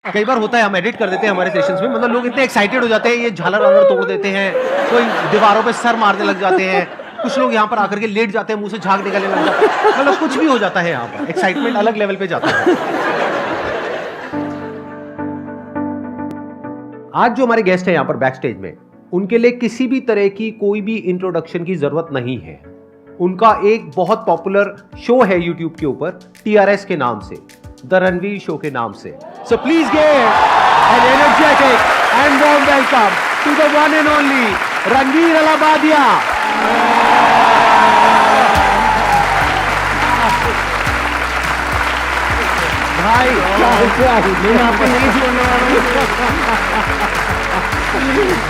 कई बार होता है हम एडिट कर देते हैं हमारे सेशंस में, मतलब लोग इतने एक्साइटेड हो जाते हैं, ये झालर वालर तोड़ देते हैं, कोई दीवारों पे सर मारने लग जाते हैं, कुछ लोग यहाँ पर आकर के लेट जाते हैं, मुंह से झाग निकलने लग जाते हैं, मतलब कुछ भी हो जाता है यहाँ पर, एक्साइटमेंट अलग लेवल पे जाता है। आज जो हमारे गेस्ट हैं यहाँ पर बैक स्टेज में, उनके लिए किसी भी तरह की कोई भी इंट्रोडक्शन की जरूरत नहीं है। उनका एक बहुत पॉपुलर शो है यूट्यूब के ऊपर, TRS के नाम से, द रणवीर शो के नाम से। So please get an energetic and warm welcome to the one and only Ranveer Allahbadia. भाई मैं आपको नहीं छोड़ने वाला हूं।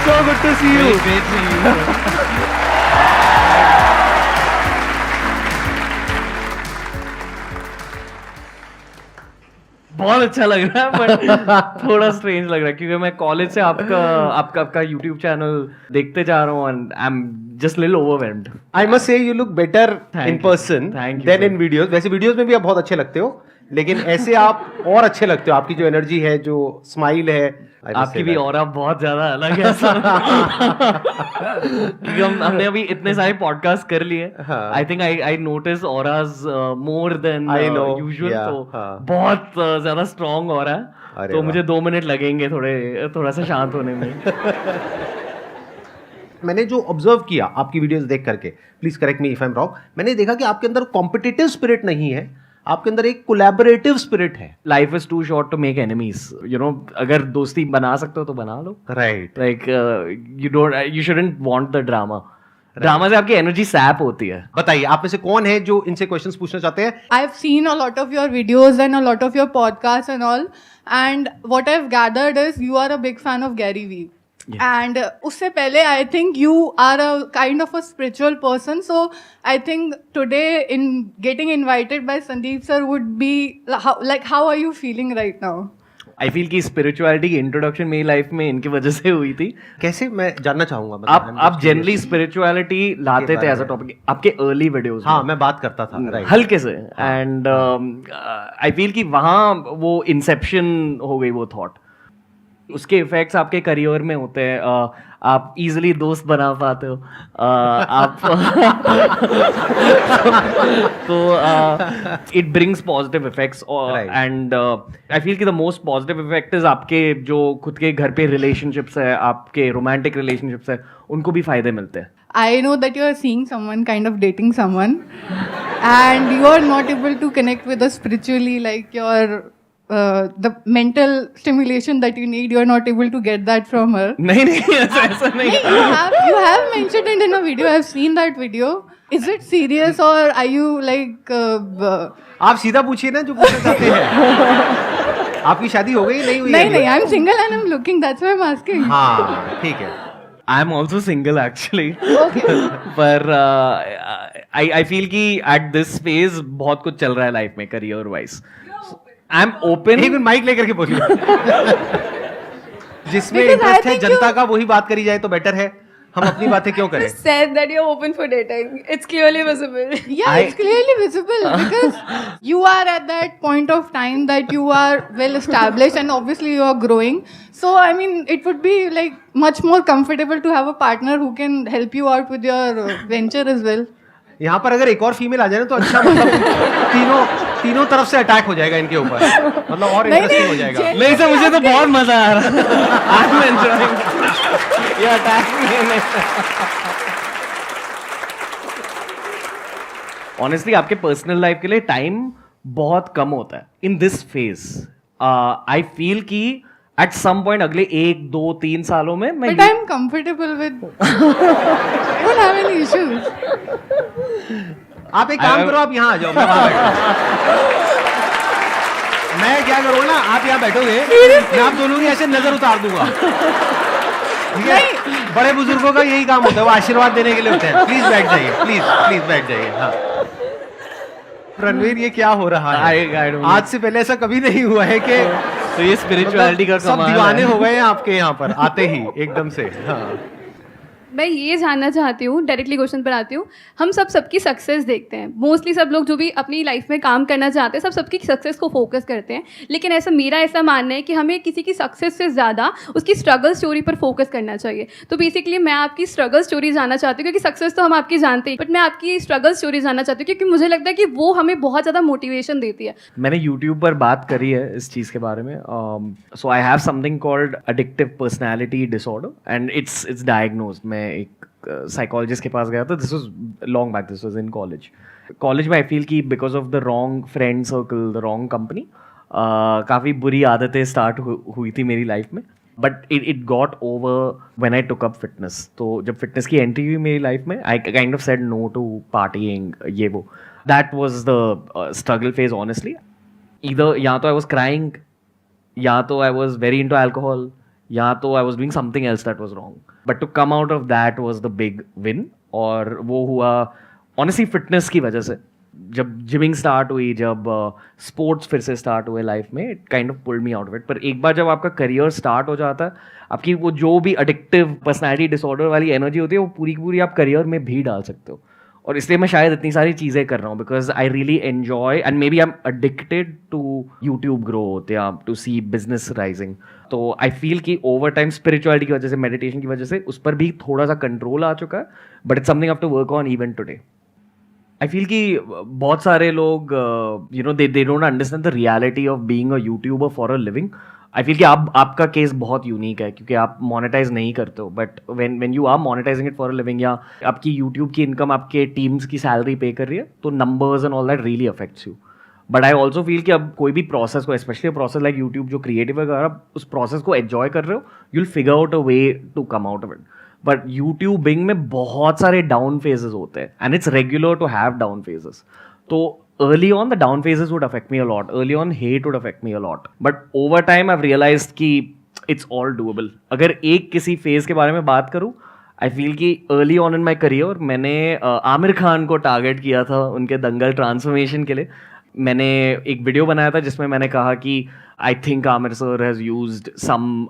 So good to see you. Great seeing you. बहुत अच्छा लग रहा है बट थोड़ा स्ट्रेंज लग रहा है क्योंकि मैं कॉलेज से आपका यूट्यूब चैनल देखते जा रहा हूँ and I am just little overwhelmed. I must say you look better in person than in videos. वैसे वीडियोस में भी आप बहुत अच्छे लगते हो, लेकिन ऐसे आप और अच्छे लगते हो। आपकी जो एनर्जी है, जो स्माइल है, आपकी भी और बहुत ज्यादा अलग है क्योंकि हमने अभी इतने सारे पॉडकास्ट कर लिए। I think I notice auras more than usual, तो बहुत ज्यादा स्ट्रांग हो रहा है, तो मुझे 2 मिनट लगेंगे थोड़ा सा शांत होने में। मैंने जो ऑब्जर्व किया आपकी वीडियोस देख करके, please correct me if I am wrong, मैंने देखा कि आपके अंदर कॉम्पिटिटिव स्पिरिट नहीं है, आपके अंदर एक कोलैबोरेटिव स्पिरिट है। Life is too short to make enemies, you know, अगर दोस्ती बना सकते हो तो बना लो। Right, like you shouldn't want the drama. Drama से आपकी एनर्जी सैप होती है। बताइए आप में से कौन है जो इनसे क्वेश्चंस पूछना चाहते हैं? I've seen a lot of your videos and a lot of your podcasts and all, and what I've gathered is you are a big fan of Gary Vee. Yeah. And उससे पहले I think you are a kind of a spiritual person, so I think today in getting invited by Sandeep sir would be how are you feeling right now? I feel कि spirituality की introduction मेरी life में इनकी वजह से हुई थी। कैसे, मैं जानना चाहूंगा। मतलब आप जनरली स्पिरिचुअलिटी लाते थे एज अ टॉपिक आपके अर्ली वीडियोस। हाँ, मैं बात करता था हल्के से, एंड आई फील कि वहाँ वो इंसेप्शन हो गई वो थॉट। उसके इफेक्ट्स आपके करियर में होते हैं, आप इजीली दोस्त बना पाते हो, आप तो it brings positive effects, and I feel कि the most positive effect is आपके जो खुद के घर पे रिलेशनशिप्स है, आपके रोमांटिक रिलेशनशिप्स है, उनको भी फायदे मिलते हैं। I know that you are seeing someone, kind of dating someone, and you are not able to connect with us spiritually, like your the mental stimulation that you need, you are not able to get that from her. नहीं ऐसा नहीं। You have mentioned it in a video. I have seen that video. Is it serious or are you like? आप सीधा पूछिए ना जो पूछना चाहते हैं। आपकी शादी हो गई नहीं हुई? नहीं, I'm single and I'm looking. That's why I'm asking. हाँ, ठीक है। I am also single actually. Okay. पर I feel कि at this phase बहुत कुछ चल रहा है लाइफ में career wise. I am open. एक मिनट माइक लेकर के बोलिए। जिसमें इंटरेस्ट है जनता का वही बात करी जाए तो बेटर है, हम अपनी बातें क्यों करें? Said that you're open for dating. It's clearly visible. Yeah, it's clearly visible because you are at that point of time that you are well established and obviously you are growing. So I mean, it would be like much more comfortable to have a partner who can help you out with your venture as well. यहाँ पर अगर एक और female आ जाए ना तो अच्छा, मतलब तीनों तरफ से अटैक हो जाएगा इनके ऊपर, मतलब और इंटरेस्टिंग हो जाएगा। नहीं सर, मुझे तो बहुत मजा आ रहा है। आई एम एंजॉयिंग ये अटैक। ऑनेस्टली आपके पर्सनल लाइफ के लिए टाइम बहुत कम होता है in this phase. I feel कि एट सम पॉइंट अगले 1, 2, 3 सालों में मैं But I'm comfortable with. I don't have any issues. आप एक काम करो, आप यहाँ आ जाओ, मैं वहाँ बैठा। मैं क्या करूँ ना, आप यहाँ बैठोगे, मैं आप दोनों की ऐसे नजर उतार दूंगा। ठीक है? बड़े बुजुर्गों का यही काम होता है, वो आशीर्वाद देने के लिए होते हैं। प्लीज बैठ जाइए, प्लीज बैठ जाइए। हाँ रणवीर, ये क्या हो रहा है? आज से पहले ऐसा कभी नहीं हुआ है कि तो ये स्पिरिचुअलिटी का सब दीवाने हो गए हैं आपके यहाँ पर आते ही एकदम से। हाँ मैं ये जानना चाहती हूँ, डायरेक्टली क्वेश्चन पर आती हूँ। हम सबकी सक्सेस देखते हैं, मोस्टली सब लोग जो भी अपनी लाइफ में काम करना चाहते हैं सबकी सक्सेस को फोकस करते हैं, लेकिन मेरा ऐसा मानना है कि हमें किसी की सक्सेस से ज़्यादा उसकी स्ट्रगल स्टोरी पर फोकस करना चाहिए। तो बेसिकली मैं आपकी स्ट्रगल स्टोरी जानना चाहती हूँ, क्योंकि सक्सेस तो हम आपकी जानते हैं, बट मैं आपकी स्ट्रगल स्टोरी जानना चाहती हूँ, क्योंकि मुझे लगता है कि वो हमें बहुत ज़्यादा मोटिवेशन देती है। मैंने यूट्यूब पर बात करी है इस चीज़ के बारे में। So I have something called addictive personality disorder and it's diagnosed. मैं एक साइकोलॉजिस्ट के पास गया था, this was long back, this was in college में। आई फील कि because of the wrong friend circle, the wrong company, काफ़ी बुरी आदतें स्टार्ट हुई थी मेरी लाइफ में, but it got over when I took up fitness. तो जब फिटनेस की एंट्री हुई मेरी लाइफ में, आई kind of said no to partying, ये वो। That was the struggle phase honestly. इधर या तो आई वाज क्राइंग, या तो I was very into alcohol, या तो I was doing something else that was wrong. But to come out of that was the big win. और वो हुआ ऑनेस्टली फिटनेस की वजह से। जब जिमिंग स्टार्ट हुई, जब स्पोर्ट्स फिर से स्टार्ट हुए लाइफ में, it kind of pulled me out of it. पर एक बार जब आपका करियर स्टार्ट हो जाता है, आपकी वो जो भी एडिक्टिव पर्सनैलिटी डिसऑर्डर वाली एनर्जी होती है, वो पूरी की पूरी आप करियर में भी डाल सकते हो। और इसलिए मैं शायद इतनी सारी चीज़ें कर रहा हूँ, because I really enjoy and maybe I am addicted to YouTube growth या टू सी बिजनेस राइजिंग। तो आई फील कि ओवर टाइम स्पिरिचुअलिटी की वजह से, मेडिटेशन की वजह से उस पर भी थोड़ा सा कंट्रोल आ चुका है, but it's something I have to work on even today. I feel कि बहुत सारे लोग you know they don't understand the reality of being a YouTuber for a living. I feel कि आपका केस बहुत यूनिक है, क्योंकि आप मोनेटाइज नहीं करते हो, but when you are monetising it for a living, या आपकी यूट्यूब की इनकम आपके टीम्स की सैलरी पे कर रही है, तो numbers and all that really affects you. But I also feel कि अब कोई भी प्रोसेस को, स्पेशली प्रोसेस लाइक यूट्यूब जो क्रिएटिव है, अगर आप उस प्रोसेस को एंजॉय कर रहे हो, you'll figure out a way to come out of it. But YouTubing में बहुत सारे डाउन फेजेस होते हैं, and it's regular to have down phases. तो early on the down phases would affect me a lot, early on hate would affect me a lot, but over time I've realized कि it's all doable। अगर एक किसी phase के बारे में बात करूँ, आई फील कि early on in my career मैंने आमिर खान को टारगेट किया था उनके दंगल ट्रांसफॉर्मेशन के लिए। मैंने एक वीडियो बनाया था जिसमें मैंने कहा कि I think Aamir sir has used some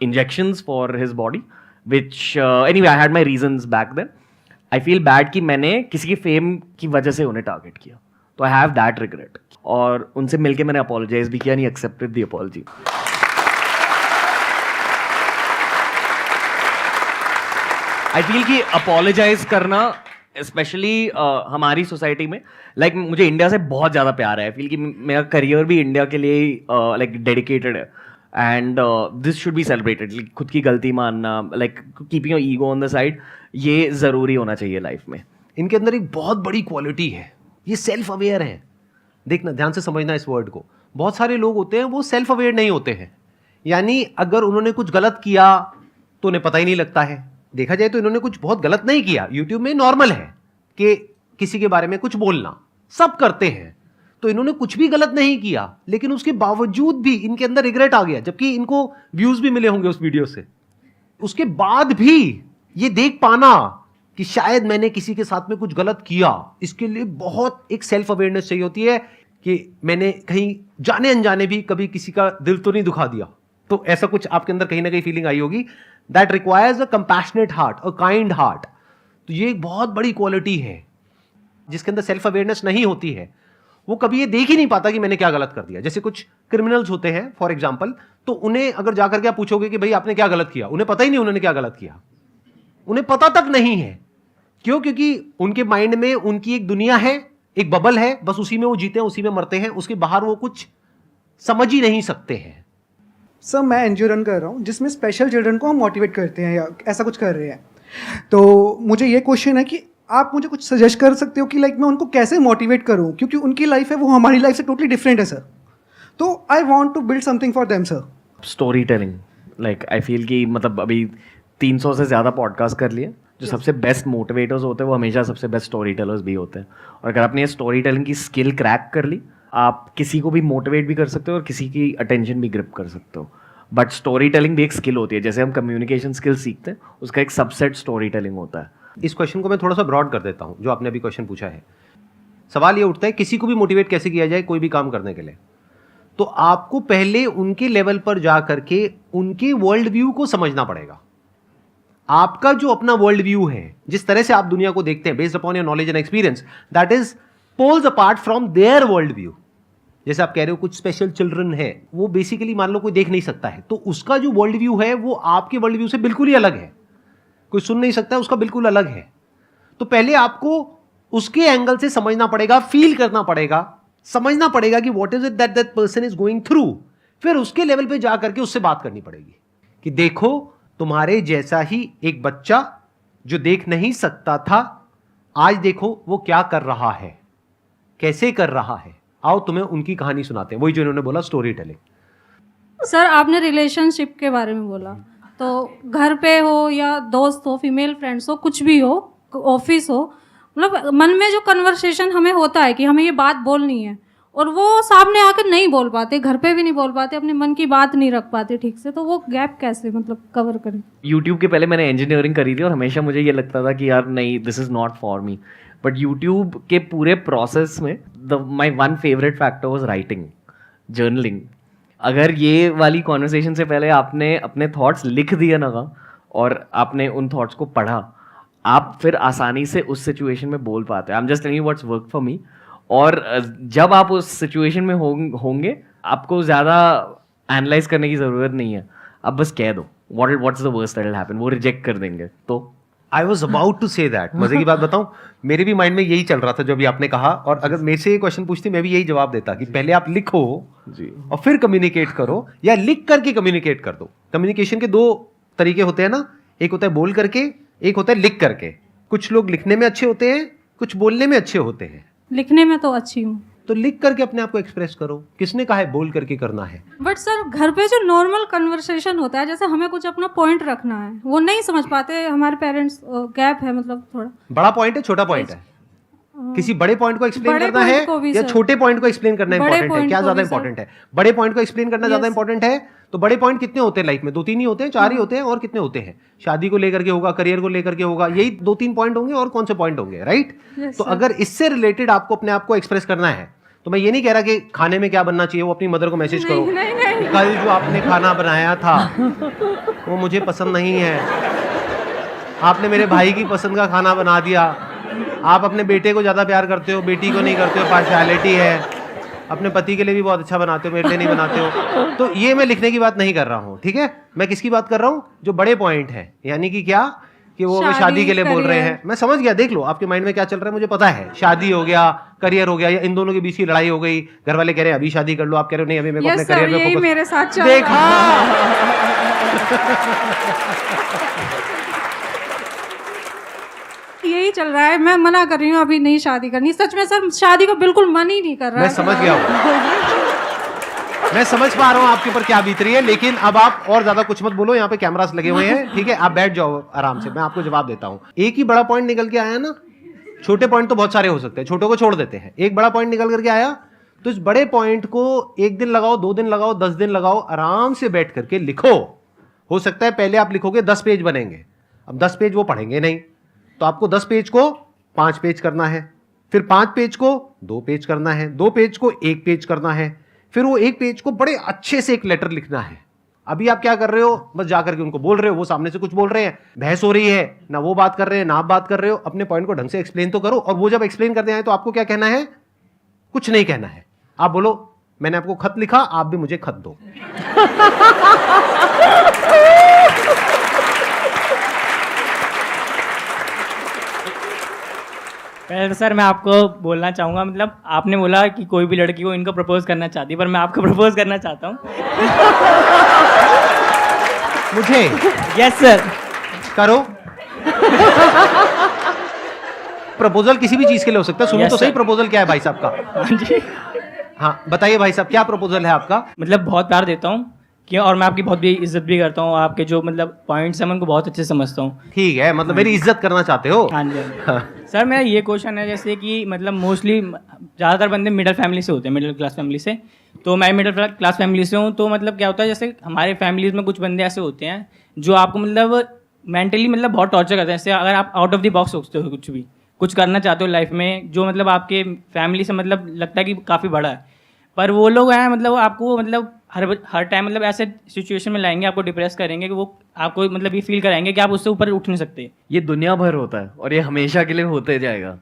injections for his body, which anyway I had my reasons back then. I feel bad कि मैंने किसी की फेम की वजह से उन्हें टारगेट किया, तो आई हैव दैट रिग्रेट। और उनसे मिलके मैंने अपोलोजाइज भी किया, नहीं accepted the apology. I feel कि अपोलोजाइज करना स्पेशली हमारी सोसाइटी में, लाइक मुझे इंडिया से बहुत ज़्यादा प्यार है। आई फील कि मेरा करियर भी इंडिया के लिए लाइक डेडिकेटेड है, and this should be celebrated. खुद की गलती मानना, like keeping your ego on the side, ये ज़रूरी होना चाहिए लाइफ में। इनके अंदर एक बहुत बड़ी क्वालिटी है, ये सेल्फ अवेयर हैं। देखना, ध्यान से समझना इस वर्ड को। बहुत सारे लोग होते हैं वो सेल्फ अवेयर नहीं होते हैं, यानी अगर उन्होंने कुछ गलत किया तो उन्हें पता ही नहीं लगता है। देखा जाए तो इन्होंने कुछ बहुत गलत नहीं किया, यूट्यूब में नॉर्मल है कि किसी के बारे में कुछ बोलना, सब करते हैं, तो इन्होंने कुछ भी गलत नहीं किया, लेकिन उसके बावजूद भी इनके अंदर रिग्रेट आ गया, जबकि इनको व्यूज भी मिले होंगे उस वीडियो से। उसके बाद भी ये देख पाना कि शायद मैंने किसी के साथ में कुछ गलत किया, इसके लिए बहुत एक सेल्फ अवेयरनेस चाहिए होती है कि मैंने कहीं जाने अनजाने भी कभी किसी का दिल तो नहीं दुखा दिया। तो ऐसा कुछ आपके अंदर कहीं ना कहीं फीलिंग आई होगी। That requires a compassionate heart, a kind heart. तो ये एक बहुत बड़ी क्वालिटी है। जिसके अंदर सेल्फ अवेयरनेस नहीं होती है वो कभी ये देख ही नहीं पाता कि मैंने क्या गलत कर दिया। जैसे कुछ क्रिमिनल्स होते हैं फॉर एग्जाम्पल, तो उन्हें अगर जाकर के आप पूछोगे कि भाई आपने क्या गलत किया, उन्हें पता ही नहीं उन्होंने क्या गलत किया, उन्हें पता तक नहीं है। क्यों? क्योंकि उनके माइंड में उनकी एक दुनिया है, एक बबल है, बस उसी में वो जीते हैं, उसी में मरते हैं, उसके बाहर वो कुछ समझ ही नहीं सकते हैं। सर मैं एनजीओ रन कर रहा हूँ जिसमें स्पेशल चिल्ड्रन को हम मोटिवेट करते हैं या ऐसा कुछ कर रहे हैं। तो मुझे ये क्वेश्चन है कि आप मुझे कुछ सजेस्ट कर सकते हो कि लाइक मैं उनको कैसे मोटिवेट करूँ, क्योंकि उनकी लाइफ है वो हमारी लाइफ से टोटली डिफरेंट है सर। तो I want to build something for them sir. Storytelling, like I feel कि मतलब अभी 300 से ज़्यादा पॉडकास्ट कर लिए। जो सबसे बेस्ट मोटिवेटर्स होते हैं वो हमेशा सबसे बेस्ट स्टोरी टेलर्स भी होते हैं। और अगर आपने ये स्टोरी टेलिंग की स्किल क्रैक कर ली, आप किसी को भी मोटिवेट भी कर सकते हो और किसी की अटेंशन भी ग्रिप कर सकते हो। बट स्टोरी टेलिंग भी एक स्किल होती है, जैसे हम कम्युनिकेशन स्किल सीखते हैं, उसका एक सबसेट स्टोरी टेलिंग होता है। इस क्वेश्चन को मैं थोड़ा सा ब्रॉड कर देता हूं, जो आपने अभी क्वेश्चन पूछा है। सवाल ये उठता है किसी को भी मोटिवेट कैसे किया जाए कोई भी काम करने के लिए। तो आपको पहले उनके लेवल पर जा करके उनके वर्ल्ड व्यू को समझना पड़ेगा। आपका जो अपना वर्ल्ड व्यू है, जिस तरह से आप दुनिया को देखते हैं based upon your knowledge and experience, that is poles apart from their world view. जैसे आप कह रहे हो कुछ स्पेशल चिल्ड्रन है, वो बेसिकली मान लो कोई देख नहीं सकता है, तो उसका जो वर्ल्ड व्यू है वो आपके वर्ल्ड व्यू से बिल्कुल ही अलग है। कोई सुन नहीं सकता है, उसका बिल्कुल अलग है। तो पहले आपको उसके एंगल से समझना पड़ेगा, फील करना पड़ेगा, समझना पड़ेगा कि what is it that that person is going through. फिर उसके लेवल पे जा करके उससे बात करनी पड़ेगी कि देखो तुम्हारे जैसा ही एक बच्चा जो देख नहीं सकता था, आज देखो वो क्या कर रहा है, कैसे कर रहा है। आओ तुम्हें उनकी कहानी सुनाते हैं। वही जो इन्होंने बोला, स्टोरी टेलिंग। सर आपने रिलेशनशिप के बारे में बोला, तो घर पे हो या दोस्त हो, फीमेल फ्रेंड्स हो, कुछ भी हो, ऑफिस हो, मतलब मन में जो कन्वर्सेशन हमें होता है कि हमें ये बात बोलनी है, और वो सामने आकर नहीं बोल पाते, घर पे भी नहीं बोल पाते, अपने मन की बात नहीं रख पाते ठीक से, तो वो गैप कैसे मतलब कवर करें? यूट्यूब के पहले मैंने इंजीनियरिंग करी थी और हमेशा मुझे ये लगता था कि यार नहीं, this is not for me. But YouTube के पूरे प्रोसेस में my one favourite factor was writing, journaling. अगर ये वाली कॉन्वर्सेशन से पहले आपने अपने थॉट्स लिख दिए ना और आपने उन थॉट्स को पढ़ा, आप फिर आसानी से उस सिचुएशन में बोल पाते हैं। I am just telling you what's work for me. और जब आप उस सिचुएशन में होंगे, आपको ज़्यादा एनालाइज करने की ज़रूरत नहीं है, आप बस कह दो what's the worst that will happen, वो रिजेक्ट कर देंगे। तो I was about to say that. मजे की बात बताऊं, मेरे भी माइंड में यही चल रहा था जो अभी आपने कहा, और अगर मेरे से ये क्वेश्चन पूछती मैं भी यही जवाब देता कि पहले आप लिखो जी और फिर कम्युनिकेट करो, या लिख करके कम्युनिकेट कर दो। कम्युनिकेशन के दो तरीके होते हैं ना, एक होता है बोल करके, एक होता है लिख करके। कुछ लोग लिखने में अच्छे होते हैं, कुछ बोलने में अच्छे होते हैं। लिखने में तो अच्छी हूँ, तो लिख करके अपने आप को एक्सप्रेस करो। किसने कहा है बोल करके करना है? बट सर घर पे जो नॉर्मल कन्वर्सेशन होता है, जैसे हमें कुछ अपना पॉइंट रखना है, वो नहीं समझ पाते हमारे पेरेंट्स, गैप है मतलब थोड़ा। बड़ा पॉइंट है, छोटा पॉइंट है? किसी बड़े पॉइंट को एक्सप्लेन करना है या छोटे पॉइंट को एक्सप्लेन करना इंपॉर्टेंट है? क्या ज्यादा इंपॉर्टेंट है? बड़े पॉइंट को एक्सप्लेन करना ज्यादा इंपॉर्टेंट है। तो बड़े पॉइंट कितने होते हैं लाइफ में? 2-3 ही होते हैं, 4 ही होते हैं, और कितने होते हैं? शादी को लेकर के होगा, करियर को लेकर के होगा, यही 2-3 पॉइंट होंगे, और कौन से पॉइंट होंगे, राइट? तो अगर इससे रिलेटेड आपको अपने आप को एक्सप्रेस करना है, तो मैं ये नहीं कह रहा कि खाने में क्या बनना चाहिए, वो अपनी मदर को मैसेज करो, कल जो आपने खाना बनाया था वो मुझे पसंद नहीं है, आपने मेरे भाई की पसंद का खाना बना दिया, आप अपने बेटे को ज़्यादा प्यार करते हो, बेटी को नहीं करते हो, पार्शियलिटी है, अपने पति के लिए भी बहुत अच्छा बनाते हो, मेरे लिए नहीं बनाते हो। तो ये मैं लिखने की बात नहीं कर रहा हूँ, ठीक है? मैं किसकी बात कर रहा हूँ? जो बड़े पॉइंट है, यानी कि क्या कि वो शादी के लिए बोल रहे हैं। मैं समझ गया, देख लो आपके माइंड में क्या चल रहा है, मुझे पता है। शादी हो गया, करियर हो गया, या इन दोनों के बीच की लड़ाई हो गई, घर वाले कह रहे हैं अभी शादी कर लो, आप कह रहे हो नहीं अभी मेरे को अपने करियर में फोकस। मेरे साथ चल देखा यही चल रहा है। मैं मना कर रही हूँ, अभी नहीं शादी करनी। सच में सर शादी को बिल्कुल मन ही नहीं कर रहा है। मैं समझ गया मैं समझ पा रहा हूँ आपके ऊपर क्या बीत रही है, लेकिन अब आप और ज्यादा कुछ मत बोलो, यहाँ पे कैमरास लगे हुए हैं, ठीक है? आप बैठ जाओ आराम से, मैं आपको जवाब देता हूँ। एक ही बड़ा पॉइंट निकल के आया ना, छोटे पॉइंट तो बहुत सारे हो सकते हैं, छोटों को छोड़ देते हैं। एक बड़ा पॉइंट निकल करके आया, तो इस बड़े पॉइंट को 1 दिन लगाओ, 2 दिन लगाओ, 10 दिन लगाओ, आराम से बैठ करके लिखो। हो सकता है पहले आप लिखोगे 10 पेज बनेंगे, अब 10 पेज वो पढ़ेंगे नहीं, तो आपको 10 पेज को 5 पेज करना है, फिर 5 पेज को 2 पेज करना है, 2 पेज को 1 पेज करना है, फिर वो 1 पेज को बड़े अच्छे से एक लेटर लिखना है। अभी आप क्या कर रहे हो? बस जाकर के उनको बोल रहे हो, वो सामने से कुछ बोल रहे हैं, बहस हो रही है, ना वो बात कर रहे हैं ना आप बात कर रहे हो। अपने पॉइंट को ढंग से एक्सप्लेन तो करो, और वो जब एक्सप्लेन करते आए तो आपको क्या कहना है? कुछ नहीं कहना है। आप बोलो मैंने आपको खत लिखा, आप भी मुझे खत दो। पहले तो सर मैं आपको बोलना चाहूँगा, मतलब आपने बोला कि कोई भी लड़की को इनको प्रपोज करना चाहती है, पर मैं आपको प्रपोज करना चाहता हूँ। मुझे? Yes sir. करो। प्रपोजल किसी भी चीज के लिए हो सकता है। सुनो तो सही, प्रपोजल क्या है भाई साहब का? हाँ जी। हाँ बताइए भाई साहब, क्या प्रपोजल है आपका? मतलब बहुत प्यार देता हूँ कि, और मैं आपकी बहुत भी इज्जत भी करता हूँ, आपके जो मतलब पॉइंट्स हैं मैं उनको बहुत अच्छे से समझता हूँ। ठीक है, मतलब मेरी इज्जत करना चाहते हो? हाँ जी। सर मेरा ये क्वेश्चन है, जैसे कि मतलब मोस्टली ज़्यादातर बंदे मिडिल फैमिली से होते हैं, मिडिल क्लास फैमिली से, तो मैं मिडिल क्लास फैमिली से हूँ। तो मतलब क्या होता है, जैसे हमारे फैमिलीज में कुछ बंदे ऐसे होते हैं जो आपको मतलब मेंटली मतलब बहुत टॉर्चर करते हैं। जैसे अगर आप आउट ऑफ द बॉक्स सोचते हो, कुछ करना चाहते हो लाइफ में, जो मतलब आपके फैमिली से मतलब लगता है कि काफ़ी बड़ा है, पर वो लोग हैं मतलब आपको मतलब हर टाइम मतलब ऐसे सिचुएशन में लाएंगे, आपको डिप्रेस करेंगे कि वो आपको मतलब ये फील कराएंगे कि आप उससे ऊपर उठ नहीं सकते। ये दुनिया भर होता है और ये हमेशा के लिए होते जाएगा।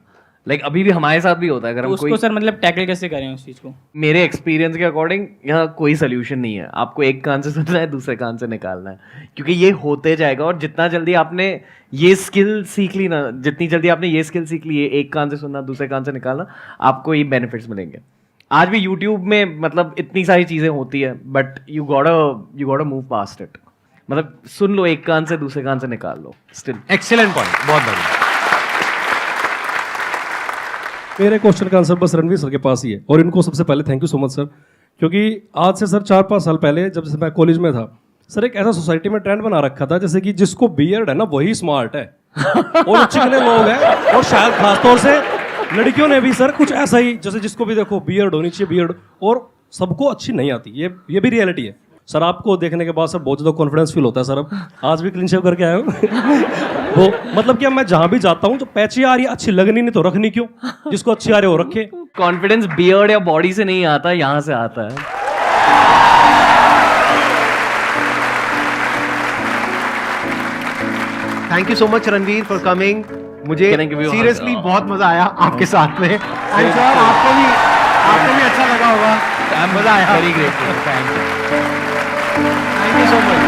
अभी भी हमारे साथ भी होता है। अगर तो हम उसको सर मतलब टैकल कैसे करें उस चीज़ को? मेरे एक्सपीरियंस के अकॉर्डिंग यहाँ कोई सोल्यूशन नहीं है। आपको एक कान से सुनना है, दूसरे कान से निकालना है, क्योंकि ये होते जाएगा। और जितना जल्दी आपने ये स्किल सीख ली ना, जितनी जल्दी आपने ये स्किल सीख ली है, एक कान से सुनना दूसरे कान से निकालना, आपको ये बेनिफिट्स मिलेंगे। आज भी यूट्यूब में मतलब इतनी सारी चीज़ें होती है, but you got move past it. मतलब सुन लो एक कान से, दूसरे कान से निकाल लो। स्टिल एक्सीलेंट पॉइंट, बहुत बढ़िया। मेरे क्वेश्चन का आंसर बस रणवीर सर के पास ही है, और इनको सबसे पहले thank you so much sir, क्योंकि आज से सर 4-5 साल पहले जब मैं कॉलेज में था सर, एक ऐसा सोसाइटी में ट्रेंड बना रखा था जैसे कि जिसको बियर्ड है ना वही स्मार्ट है और चिकने लोग हैं, और शायद खासतौर से लड़कियों ने भी सर कुछ ऐसा ही, जैसे जिसको भी देखो बियर्ड होनी चाहिए बियर्ड, और सबको अच्छी नहीं आती। ये भी रियलिटी है सर। आपको देखने के बाद सर बहुत ज़्यादा कॉन्फिडेंस फील होता है सर। अब आज भी क्लीन शेव करके आया हूँ वो मतलब कि अब मैं जहां भी जाता हूँ जो पैची आ रही है अच्छी लगनी नहीं तो रखनी क्यों, जिसको अच्छी आ रही है वो रखे। कॉन्फिडेंस बियर्ड या बॉडी से नहीं आता, यहाँ से आता है। Thank you so much Ranveer for coming. मुझे सीरियसली बहुत मजा आया आपके साथ में। एंड सर आपको भी अच्छा लगा होगा, मजा आया। Very great, thank you so much.